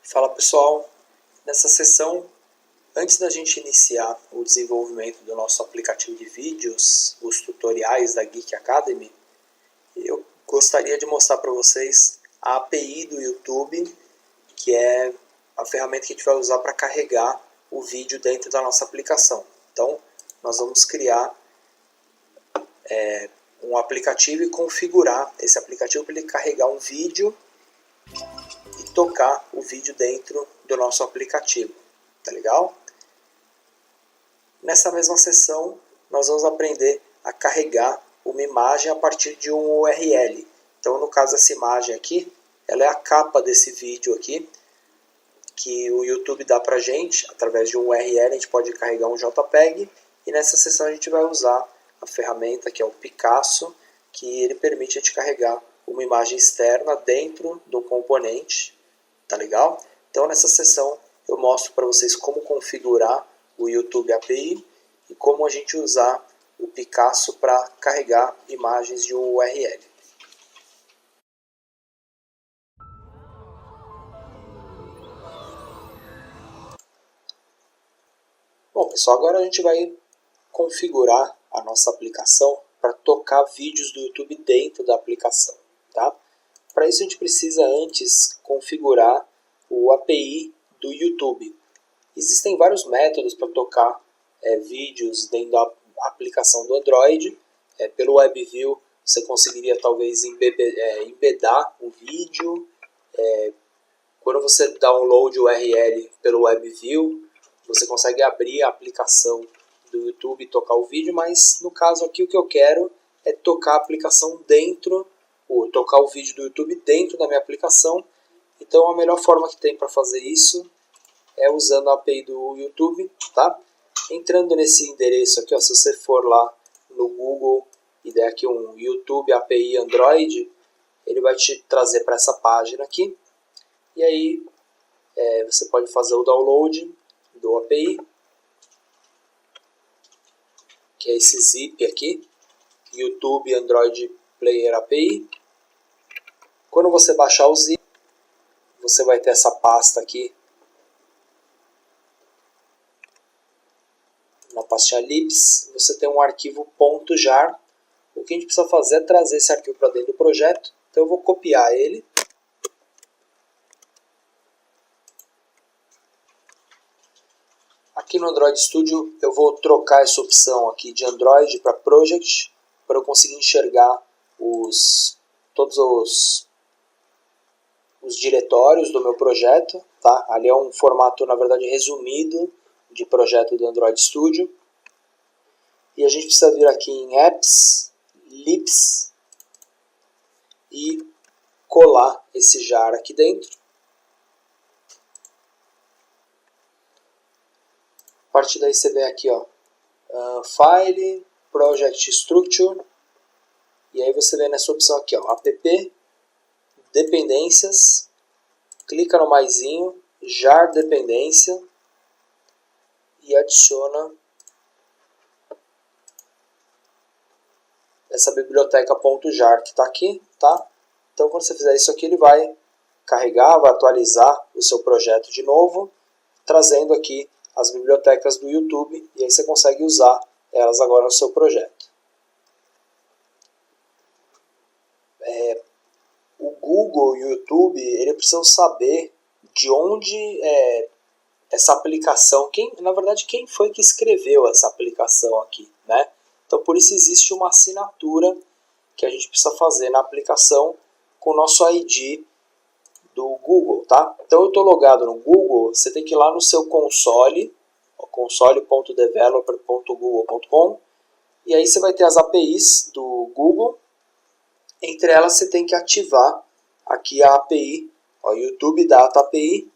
Fala pessoal, nessa sessão, antes da gente iniciar o desenvolvimento do nosso aplicativo de vídeos, os tutoriais da Geek Academy, eu gostaria de mostrar para vocês a API do YouTube, que é a ferramenta que a gente vai usar para carregar o vídeo dentro da nossa aplicação. Então, nós vamos criar um aplicativo e configurar esse aplicativo para ele carregar um vídeo e tocar o vídeo dentro do nosso aplicativo, tá legal? Nessa mesma sessão, nós vamos aprender a carregar uma imagem a partir de um URL. Então, no caso, essa imagem aqui, ela é a capa desse vídeo aqui, que o YouTube dá pra gente, através de um URL, a gente pode carregar um JPEG, e nessa sessão a gente vai usar a ferramenta que é o Picasso, que ele permite a gente carregar uma imagem externa dentro do componente, tá legal? Então nessa sessão eu mostro para vocês como configurar o YouTube API e como a gente usar o Picasso para carregar imagens de um URL. Bom pessoal, agora a gente vai configurar a nossa aplicação para tocar vídeos do YouTube dentro da aplicação, tá? Para isso a gente precisa antes configurar o API do YouTube. Existem vários métodos para tocar vídeos dentro da aplicação do Android. Pelo WebView você conseguiria talvez embedar o vídeo. Quando você download o URL pelo WebView, você consegue abrir a aplicação do YouTube e tocar o vídeo, mas no caso aqui o que eu quero é tocar a aplicação dentro, ou tocar o vídeo do YouTube dentro da minha aplicação. Então a melhor forma que tem para fazer isso é usando a API do YouTube, tá? Entrando nesse endereço aqui, ó, se você for lá no Google e der aqui um YouTube API Android, ele vai te trazer para essa página aqui. E aí você pode fazer o download do API, que é esse zip aqui, YouTube Android Player API. Quando você baixar o zip, você vai ter essa pasta aqui, na pastinha libs, você tem um arquivo .jar. O que a gente precisa fazer é trazer esse arquivo para dentro do projeto. Então eu vou copiar ele. Aqui no Android Studio eu vou trocar essa opção aqui de Android para Project, para eu conseguir enxergar todos os diretórios do meu projeto, tá? Ali é um formato, na verdade, resumido de projeto do Android Studio. E a gente precisa vir aqui em Apps, Libs e colar esse jar aqui dentro. A partir daí você vem aqui, ó, File, Project Structure, e aí você vem nessa opção aqui, ó, app, dependências, clica no maisinho, jar dependência, e adiciona essa biblioteca .jar que está aqui, tá? Então quando você fizer isso aqui, ele vai carregar, vai atualizar o seu projeto de novo, trazendo aqui as bibliotecas do YouTube, e aí você consegue usar elas agora no seu projeto. O Google e o YouTube, ele precisam saber de onde essa aplicação, na verdade quem foi que escreveu essa aplicação aqui, né? Então por isso existe uma assinatura que a gente precisa fazer na aplicação com o nosso ID do Google, tá? Então eu estou logado no Google, você tem que ir lá no seu console, console.developer.google.com, e aí você vai ter as APIs do Google. Entre elas você tem que ativar aqui a API, ó, YouTube Data API.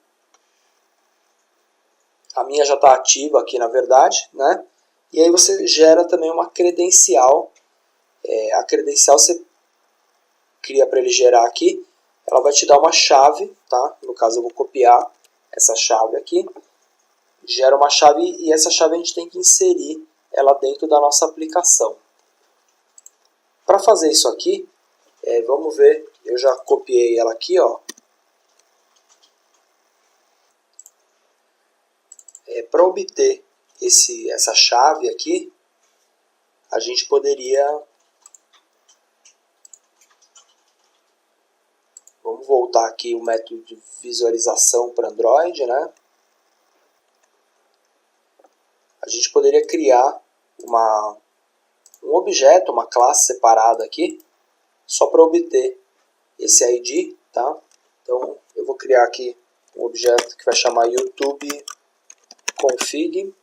A minha já está ativa aqui, na verdade, né? E aí você gera também uma credencial. A credencial você cria para ele gerar aqui. Ela vai te dar uma chave, tá? No caso eu vou copiar essa chave aqui. Gera uma chave e essa chave a gente tem que inserir ela dentro da nossa aplicação. Para fazer isso aqui, vamos ver, eu já copiei ela aqui, ó. Para obter essa chave aqui, a gente poderia... Vamos voltar aqui o método de visualização para Android, né? A gente poderia criar um objeto, uma classe separada aqui, só para obter esse ID, tá? Então, eu vou criar aqui um objeto que vai chamar YouTube config.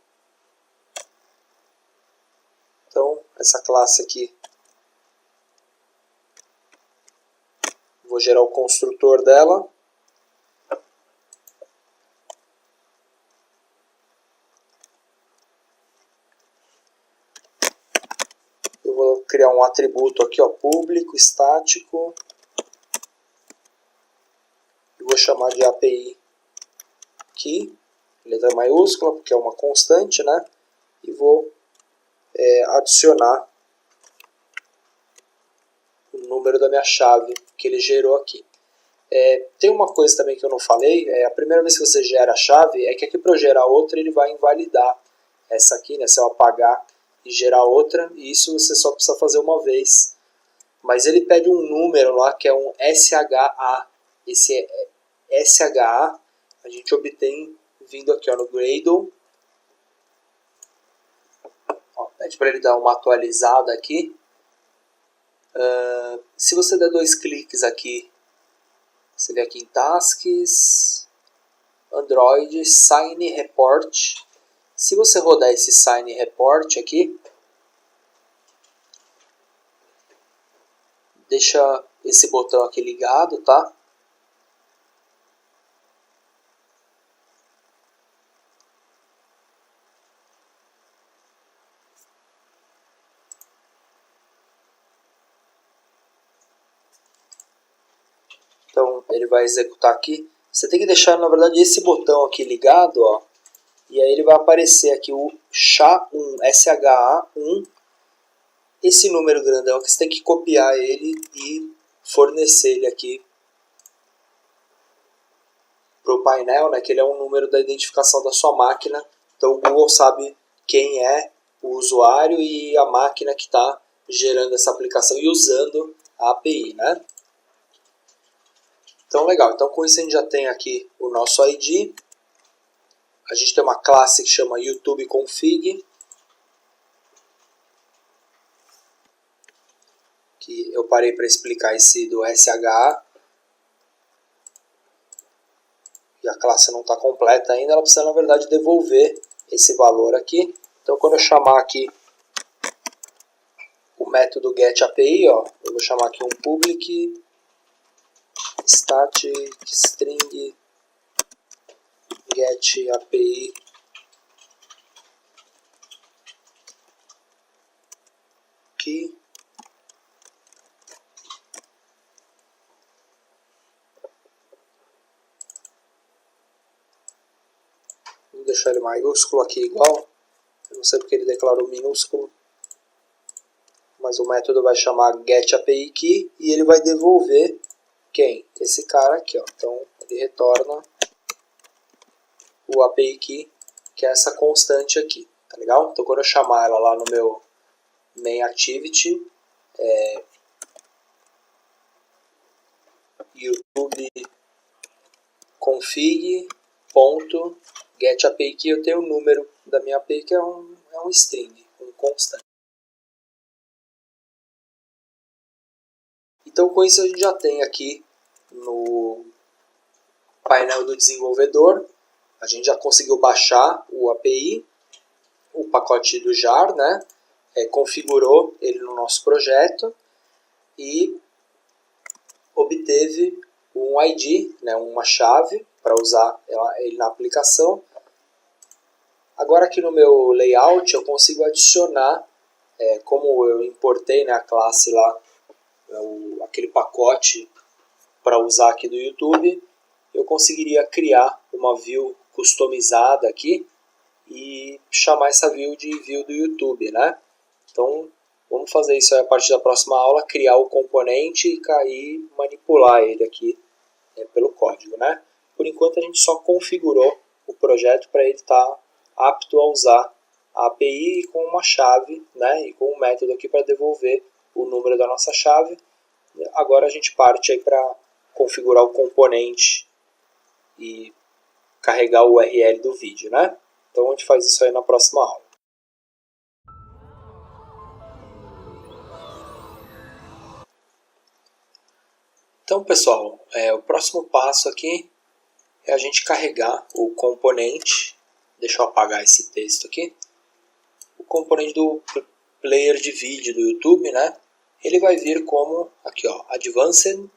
Então, essa classe aqui, vou gerar o construtor dela. Eu vou criar um atributo aqui, ó, público, estático. E vou chamar de API key, letra maiúscula, porque é uma constante, né? E vou adicionar o número da minha chave que ele gerou aqui. Tem uma coisa também que eu não falei, a primeira vez que você gera a chave, é que aqui para eu gerar outra ele vai invalidar essa aqui, né? Se eu apagar e gerar outra, e isso você só precisa fazer uma vez. Mas ele pede um número lá que é um SHA. Esse SHA a gente obtém vindo aqui, ó, no Gradle. Ó, pede para ele dar uma atualizada aqui. Se você der 2 cliques aqui, você vê aqui em Tasks, Android, Sign Report. Se você rodar esse Sign Report aqui, deixa esse botão aqui ligado, tá? Então ele vai executar aqui. Você tem que deixar, na verdade, esse botão aqui ligado, ó. E aí ele vai aparecer aqui o SHA1, SHA1. Esse número grandão que você tem que copiar ele e fornecer ele aqui para o painel, né, que ele é um número da identificação da sua máquina. Então o Google sabe quem é o usuário e a máquina que está gerando essa aplicação e usando a API, né? Então legal, então com isso a gente já tem aqui o nosso ID. A gente tem uma classe que chama YouTube config, que eu parei para explicar esse do SHA. E a classe não está completa ainda, ela precisa na verdade devolver esse valor aqui. Então quando eu chamar aqui o método getAPI, ó, eu vou chamar aqui um public static string getAPI key. Vou deixar ele maiúsculo aqui igual. Eu não sei porque ele declarou minúsculo. Mas o método vai chamar getAPI key e ele vai devolver quem? Esse cara aqui, ó. Então ele retorna o API key, que é essa constante aqui, tá legal? Então quando eu chamar ela lá no meu main activity, YouTube config ponto get API key, eu tenho o número da minha API que é um string, um constante. Então com isso a gente já tem aqui no painel do desenvolvedor, a gente já conseguiu baixar o API, o pacote do jar, né? Configurou ele no nosso projeto e obteve um ID, né? Uma chave para usar ele na aplicação. Agora aqui no meu layout eu consigo adicionar, como eu importei, né, a classe lá, aquele pacote para usar aqui do YouTube, eu conseguiria criar uma view customizada aqui e chamar essa view de view do YouTube, né? Então vamos fazer isso aí a partir da próxima aula, criar o componente e manipular ele aqui pelo código, né? Por enquanto a gente só configurou o projeto para ele estar apto a usar a API com uma chave, né, e com um método aqui para devolver o número da nossa chave. Agora a gente parte aí para configurar o componente e carregar o URL do vídeo, né? Então a gente faz isso aí na próxima aula. Então, pessoal, o próximo passo aqui é a gente carregar o componente. Deixa eu apagar esse texto aqui. O componente do player de vídeo do YouTube, né? Ele vai vir como aqui, ó, Advanced.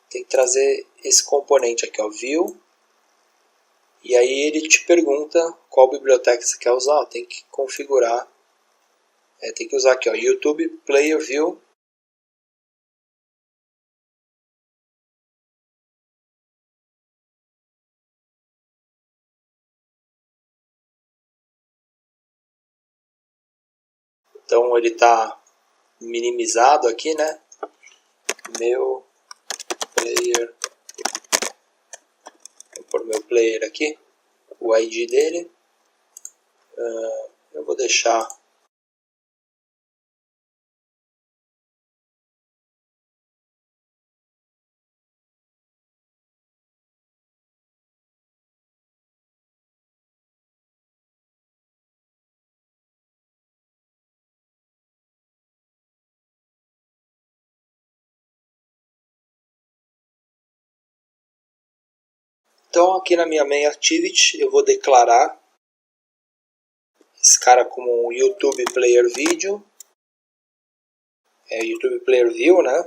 Tem que trazer esse componente aqui, ó, View. E aí ele te pergunta qual biblioteca você quer usar. Tem que configurar. Tem que usar aqui, ó, YouTube Player View. Então ele está minimizado aqui, né? Meu player. Vou pôr meu player aqui, o ID dele. Eu vou deixar Então aqui na minha main activity eu vou declarar esse cara como um YouTube Player Video, YouTube Player View, né?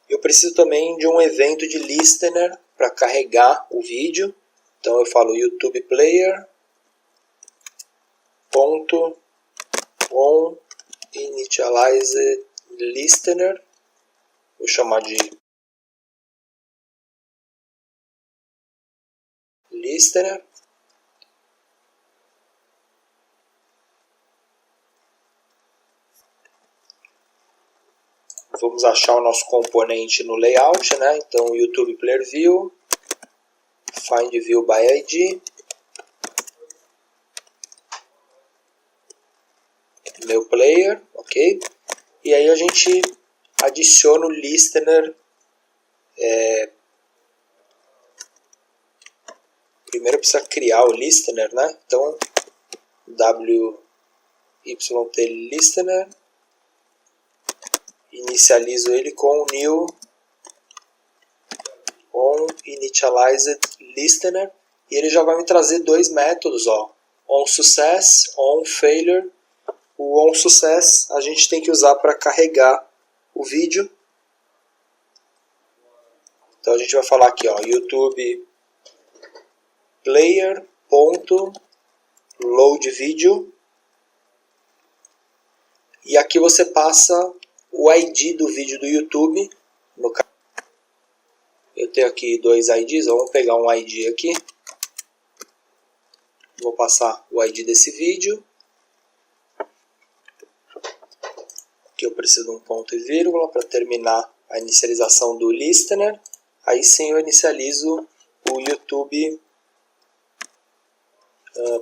Eu preciso também de um evento de listener para carregar o vídeo. Então eu falo YouTube Player ponto on initialize listener. Vou chamar de listener. Vamos achar o nosso componente no layout, né? Então YouTube Player View, find view by ID, meu player, ok? E aí a gente adiciona o listener. Primeiro precisa criar o listener, né? Então wyt listener, inicializo ele com new on initialized listener e ele já vai me trazer dois métodos, ó, on success, on failure. O on success a gente tem que usar para carregar o vídeo. Então a gente vai falar aqui, ó, YouTube player ponto load video, e aqui você passa o ID do vídeo do YouTube. No caso, eu tenho aqui dois IDs, vamos pegar um ID aqui, vou passar o ID desse vídeo, aqui eu preciso de um ponto e vírgula para terminar a inicialização do listener. Aí sim eu inicializo o YouTube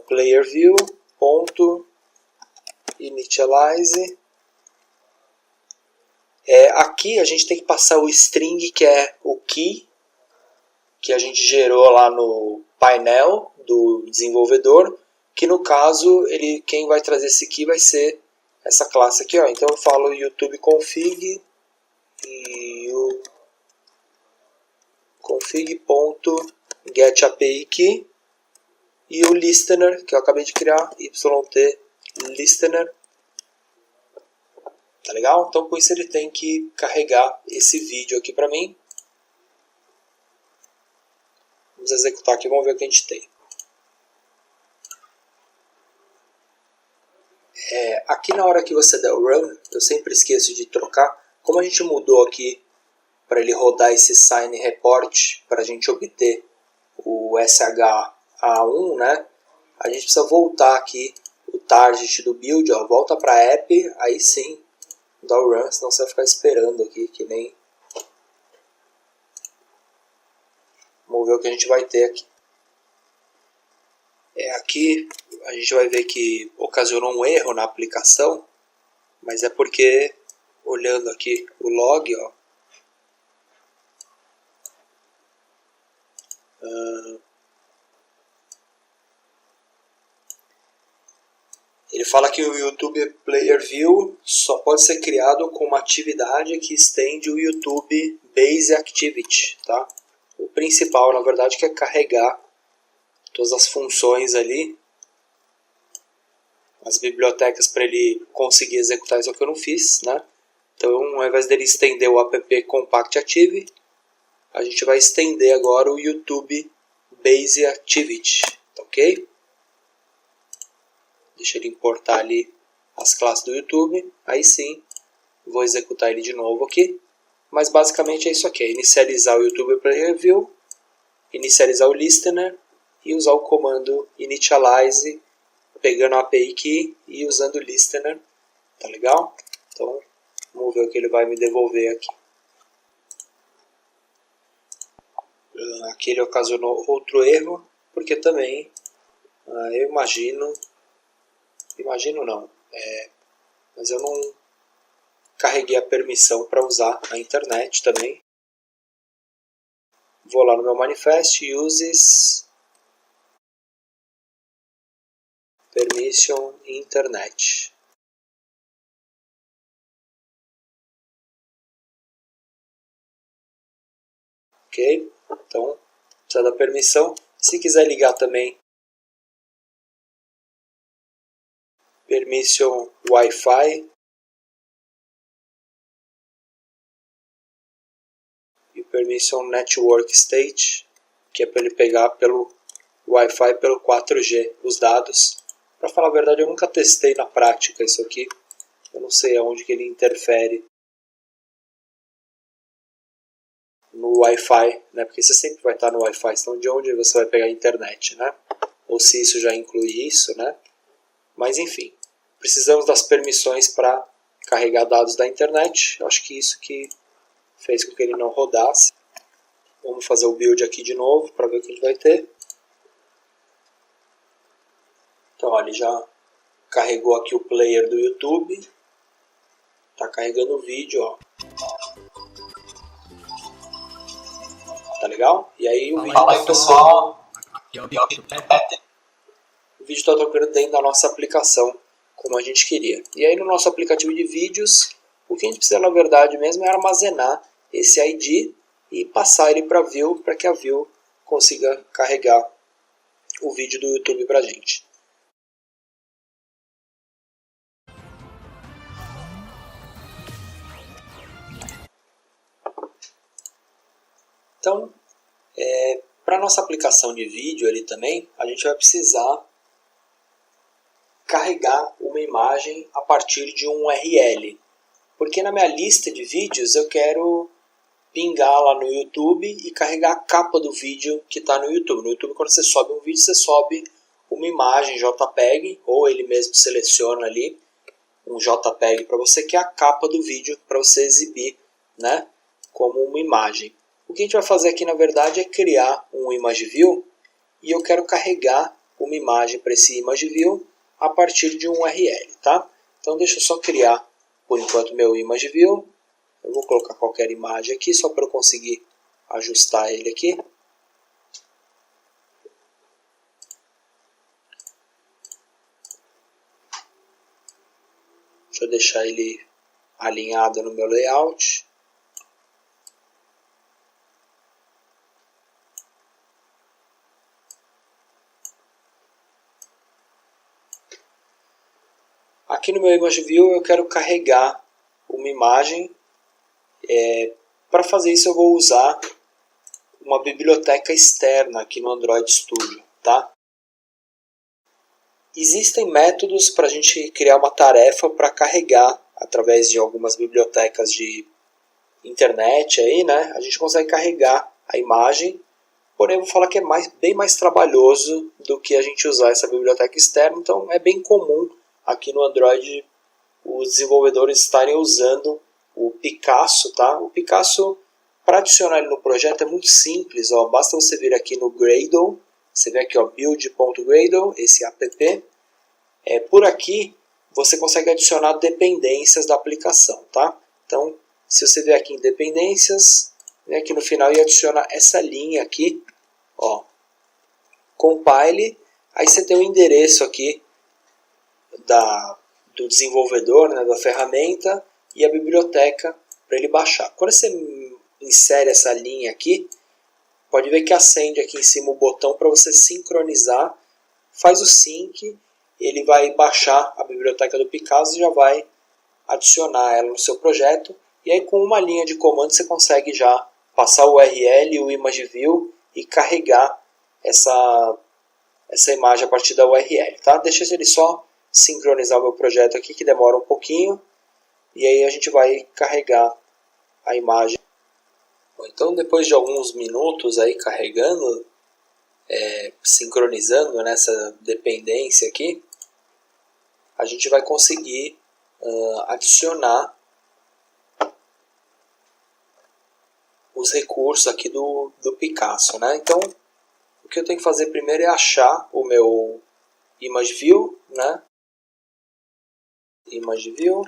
player view ponto initialize. Aqui a gente tem que passar o string, que é o key que a gente gerou lá no painel do desenvolvedor, que no caso quem vai trazer esse key vai ser essa classe aqui, ó. Então eu falo YouTube config e config.getAPI e o listener que eu acabei de criar, yt listener. Tá legal? Então com isso ele tem que carregar esse vídeo aqui para mim. Vamos executar aqui, vamos ver o que a gente tem. Aqui na hora que você der o run, eu sempre esqueço de trocar. Como a gente mudou aqui para ele rodar esse sign report para a gente obter o SHA1, né? A gente precisa voltar aqui o target do build, ó, volta para app, aí sim dá o run, senão você vai ficar esperando aqui que nem Vamos ver o que a gente vai ter aqui. Aqui a gente vai ver que ocasionou um erro na aplicação, mas é porque, olhando aqui o log, ó, ele fala que o YouTube Player View só pode ser criado com uma atividade que estende o YouTube Base Activity, tá? O principal, na verdade, que é carregar todas as funções ali, as bibliotecas para ele conseguir executar isso que eu não fiz, né? Então, ao invés dele estender o app Compact Active, a gente vai estender agora o YouTube Base Activity, tá ok? Deixa ele importar ali as classes do YouTube, aí sim, vou executar ele de novo aqui. Mas basicamente é isso aqui, inicializar o YouTube Player View, inicializar o Listener e usar o comando initialize, pegando a API Key e usando o Listener, tá legal? Então, vamos ver o que ele vai me devolver aqui. Aqui ele ocasionou outro erro, porque também, eu imagino não, mas eu não carreguei a permissão para usar a internet também. Vou lá no meu manifest, uses permission internet. Ok? Então, precisa da permissão. Se quiser ligar também, permission Wi-Fi e permission network state, que é para ele pegar pelo Wi-Fi, pelo 4G, os dados. Para falar a verdade, eu nunca testei na prática isso aqui. Eu não sei aonde que ele interfere no Wi-Fi, né? Porque você sempre vai estar no Wi-Fi, então de onde você vai pegar a internet, né? Ou se isso já inclui isso, né? Mas enfim, precisamos das permissões para carregar dados da internet. Eu acho que isso que fez com que ele não rodasse. Vamos fazer o build aqui de novo para ver o que a gente vai ter. Então, ó, ele já carregou aqui o player do YouTube. Está carregando o vídeo, ó. Tá legal? E aí o vídeo Fala aí, pessoal. O vídeo está tocando dentro da nossa aplicação, como a gente queria. E aí no nosso aplicativo de vídeos, o que a gente precisa na verdade mesmo é armazenar esse ID e passar ele para a View, para que a View consiga carregar o vídeo do YouTube para a gente. Então, para a nossa aplicação de vídeo ali também, a gente vai precisar carregar uma imagem a partir de um URL. Porque na minha lista de vídeos eu quero pingar lá no YouTube e carregar a capa do vídeo que está no YouTube. No YouTube, quando você sobe um vídeo, você sobe uma imagem JPEG, ou ele mesmo seleciona ali um JPEG para você, que é a capa do vídeo para você exibir, né, como uma imagem. O que a gente vai fazer aqui, na verdade, é criar um Image View e eu quero carregar uma imagem para esse Image View a partir de um URL, tá? Então, deixa eu só criar, por enquanto, meu Image View. Eu vou colocar qualquer imagem aqui, só para eu conseguir ajustar ele aqui. Deixa eu deixar ele alinhado no meu layout. Aqui no meu Image View eu quero carregar uma imagem. Para fazer isso eu vou usar uma biblioteca externa aqui no Android Studio, tá? Existem métodos para a gente criar uma tarefa para carregar através de algumas bibliotecas de internet aí, né? A gente consegue carregar a imagem, porém eu vou falar que é bem mais trabalhoso do que a gente usar essa biblioteca externa, então é bem comum aqui no Android os desenvolvedores estarem usando o Picasso, tá? O Picasso Para adicionar ele no projeto é muito simples, ó, basta você vir aqui no Gradle, você vê aqui ó, build.gradle, esse app. Por aqui você consegue adicionar dependências da aplicação, tá? Então, se você vier aqui em dependências, vem aqui no final e adiciona essa linha aqui, ó, compile, aí você tem o endereço aqui do desenvolvedor, né, da ferramenta e a biblioteca para ele baixar. Quando você insere essa linha aqui, pode ver que acende aqui em cima o botão para você sincronizar, faz o sync, ele vai baixar a biblioteca do Picasa e já vai adicionar ela no seu projeto, e aí com uma linha de comando você consegue já passar o URL e o image view e carregar essa imagem a partir da URL, tá? Deixa ele só sincronizar o meu projeto aqui, que demora um pouquinho, e aí a gente vai carregar a imagem. Bom, então depois de alguns minutos aí carregando, sincronizando nessa dependência aqui, a gente vai conseguir adicionar os recursos aqui do Picasso, né? Então, o que eu tenho que fazer primeiro é achar o meu image view, né? Image view.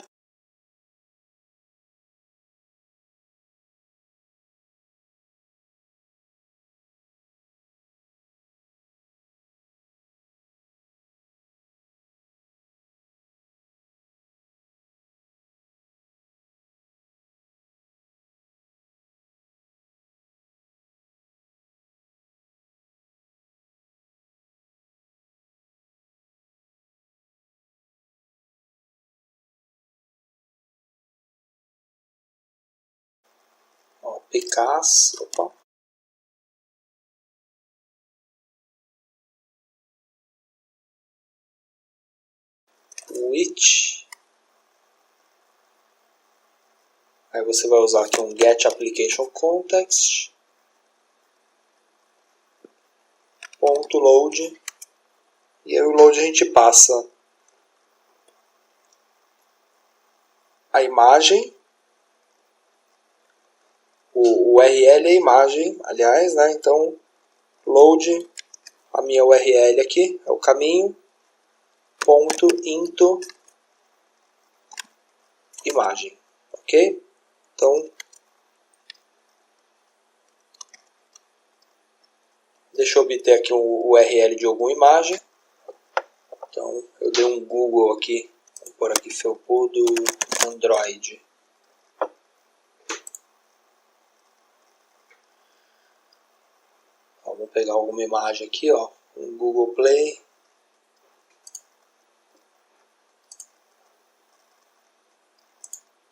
Ó, Picasso, opa. Which. Aí você vai usar aqui um get application context. Ponto load. E aí o load a gente passa a imagem. O URL é a imagem, aliás, né? Então, load a minha URL aqui, é o caminho, ponto into imagem, ok? Então, deixa eu obter aqui um URL de alguma imagem. Então, eu dei um Google aqui, vou pôr aqui Felpudo Android. Então, vou pegar alguma imagem aqui, ó, um Google Play.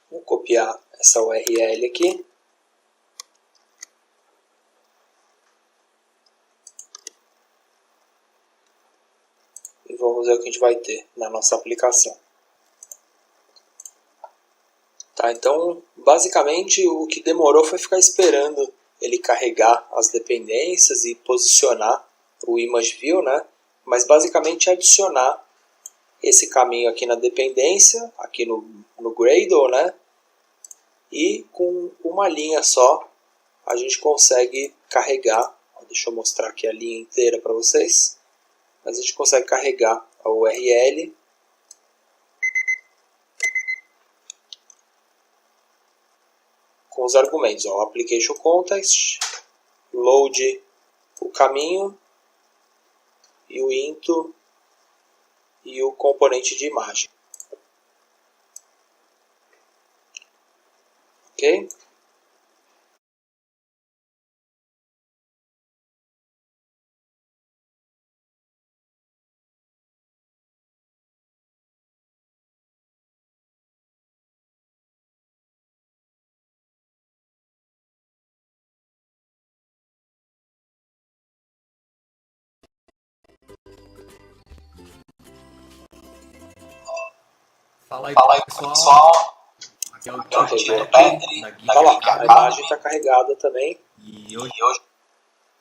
Vou copiar essa URL aqui. E vamos ver o que a gente vai ter na nossa aplicação. Tá, então, basicamente, o que demorou foi ficar esperando ele carregar as dependências e posicionar o image view, né? Mas basicamente adicionar esse caminho aqui na dependência, aqui no Gradle, né? E com uma linha só a gente consegue carregar. Deixa eu mostrar aqui a linha inteira para vocês. Mas a gente consegue carregar a URL com os argumentos, ó, application context, load o caminho e o into e o componente de imagem. Ok? Fala aí, pessoal. Aqui é o Tio Petri, da Guia Tá lá, a Carregada. imagem está carregada também. E hoje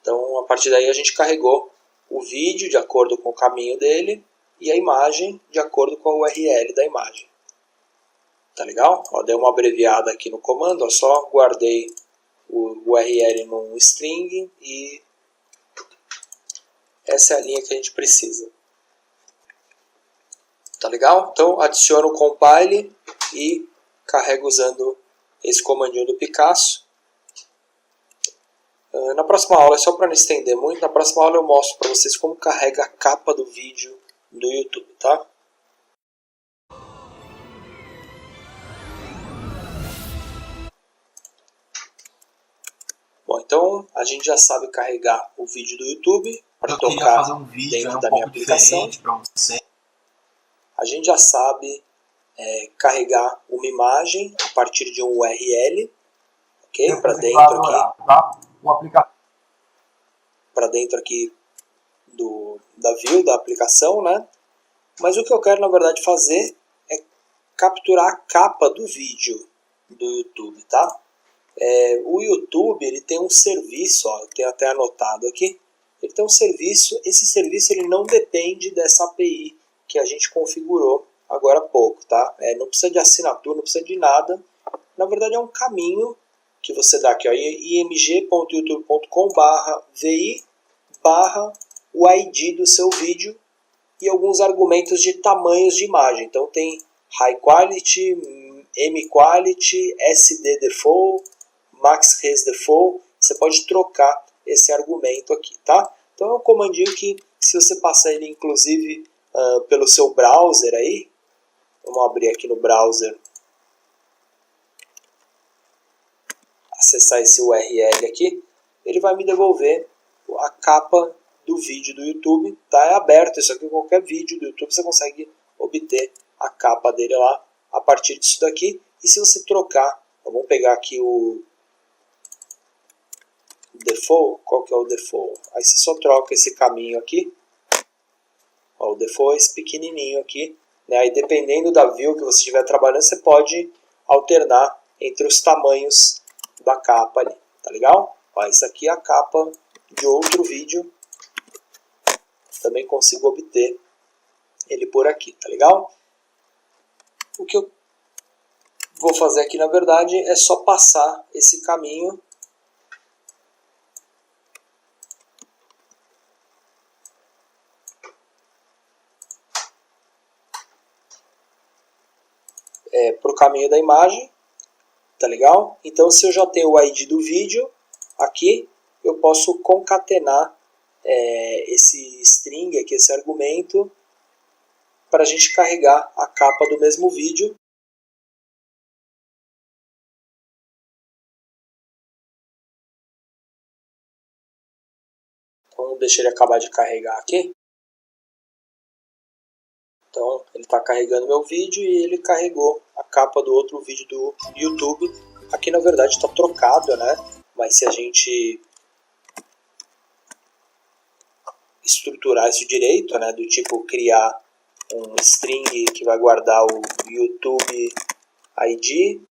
Então, a partir daí a gente carregou o vídeo de acordo com o caminho dele e a imagem de acordo com a URL da imagem. Tá legal? Ó, dei uma abreviada aqui no comando, ó, só guardei o URL num string e essa é a linha que a gente precisa. Tá legal? Então adiciono o compile e carrego usando esse comandinho do Picasso. Na próxima aula, só para não estender muito, na próxima aula eu mostro para vocês como carrega a capa do vídeo do YouTube, tá? Bom, então a gente já sabe carregar o vídeo do YouTube para tocar dentro da minha aplicação. A gente já sabe carregar uma imagem a partir de um URL, ok? Para dentro aqui, para dentro aqui da view da aplicação, né? Mas o que eu quero na verdade fazer é capturar a capa do vídeo do YouTube, tá? O YouTube ele tem um serviço, ó, eu tenho até anotado aqui. Ele tem um serviço. Esse serviço ele não depende dessa API que a gente configurou agora há pouco, tá? Não precisa de assinatura, não precisa de nada. Na verdade é um caminho que você dá aqui, ó, img.youtube.com/vi/ o ID do seu vídeo e alguns argumentos de tamanhos de imagem. Então tem High Quality, M Quality, SD Default, Max Res Default. Você pode trocar esse argumento aqui, tá? Então é um comandinho que, se você passar ele inclusive pelo seu browser aí, vamos abrir aqui no browser, acessar esse URL aqui, ele vai me devolver a capa do vídeo do YouTube, tá? É aberto isso aqui, qualquer vídeo do YouTube você consegue obter a capa dele lá a partir disso daqui. E se você trocar, vamos pegar aqui o default, qual que é o default? Aí você só troca esse caminho aqui, ó, o default é esse pequenininho aqui, né? Aí dependendo da view que você estiver trabalhando, você pode alternar entre os tamanhos da capa ali, tá legal? Ó, isso aqui é a capa de outro vídeo, também consigo obter ele por aqui, tá legal? O que eu vou fazer aqui na verdade é só passar esse caminho para o caminho da imagem, tá legal? Então se eu já tenho o ID do vídeo aqui, eu posso concatenar esse string aqui, esse argumento, para a gente carregar a capa do mesmo vídeo. Então deixa ele acabar de carregar aqui. Então ele está carregando meu vídeo e ele carregou a capa do outro vídeo do YouTube. Aqui na verdade está trocado, né? Mas se a gente estruturar isso direito, né, do tipo criar um string que vai guardar o YouTube ID,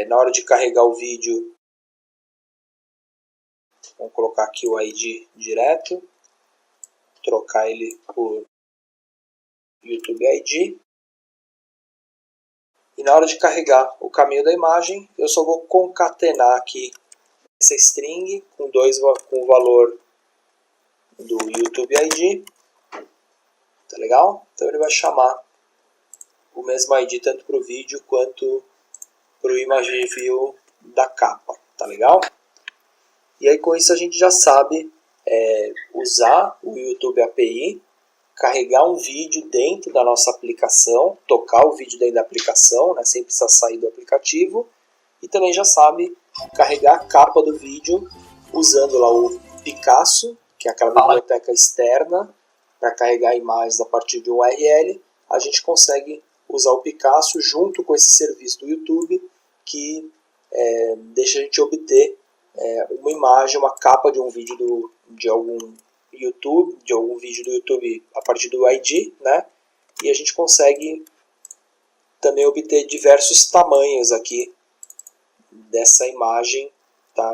na hora de carregar o vídeo, vamos colocar aqui o ID direto, trocar ele por YouTube ID, e na hora de carregar o caminho da imagem, eu só vou concatenar aqui essa string com o valor do YouTube ID, tá legal? Então ele vai chamar o mesmo ID tanto para o vídeo quanto para o image view da capa, tá legal? E aí com isso a gente já sabe usar o YouTube API, carregar um vídeo dentro da nossa aplicação, tocar o vídeo dentro da aplicação, né, sem precisar sair do aplicativo, e também já sabe carregar a capa do vídeo usando lá o Picasso, que é aquela biblioteca externa para carregar imagens a partir de um URL. A gente consegue usar o Picasso junto com esse serviço do YouTube que deixa a gente obter uma imagem, uma capa de um vídeo de algum vídeo do YouTube a partir do ID, né? E a gente consegue também obter diversos tamanhos aqui dessa imagem, tá?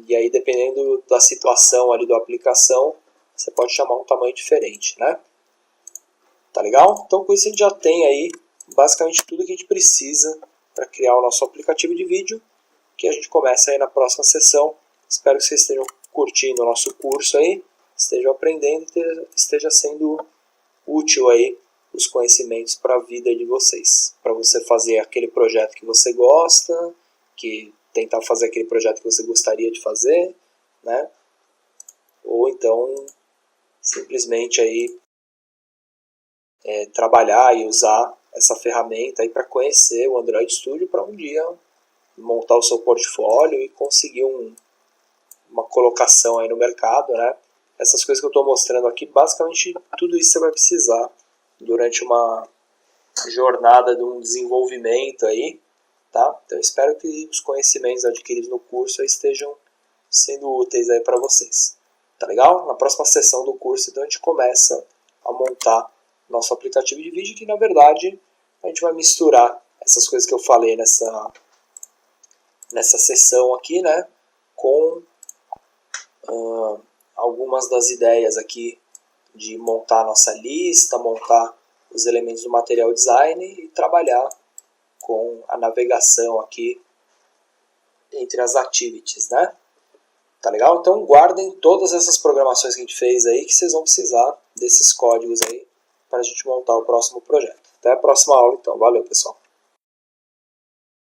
E aí dependendo da situação ali da aplicação, você pode chamar um tamanho diferente, né? Tá legal? Então com isso a gente já tem aí basicamente tudo que a gente precisa para criar o nosso aplicativo de vídeo, que a gente começa aí na próxima sessão. Espero que vocês estejam curtindo o nosso curso aí, estejam aprendendo e esteja sendo útil aí os conhecimentos para a vida de vocês. Para você fazer aquele projeto que você gosta, que tentar fazer aquele projeto que você gostaria de fazer, né? Ou então simplesmente aí trabalhar e usar essa ferramenta aí para conhecer o Android Studio para um dia montar o seu portfólio e conseguir uma colocação aí no mercado, né? Essas coisas que eu estou mostrando aqui, basicamente tudo isso você vai precisar durante uma jornada de um desenvolvimento aí, tá? Então eu espero que os conhecimentos adquiridos no curso aí estejam sendo úteis aí para vocês, tá legal? Na próxima sessão do curso, então, a gente começa a montar nosso aplicativo de vídeo, que na verdade a gente vai misturar essas coisas que eu falei nessa sessão aqui, né, com algumas das ideias aqui de montar a nossa lista, montar os elementos do material design e trabalhar com a navegação aqui entre as activities, né? Tá legal? Então guardem todas essas programações que a gente fez aí, que vocês vão precisar desses códigos aí para a gente montar o próximo projeto. Até a próxima aula então. Valeu, pessoal!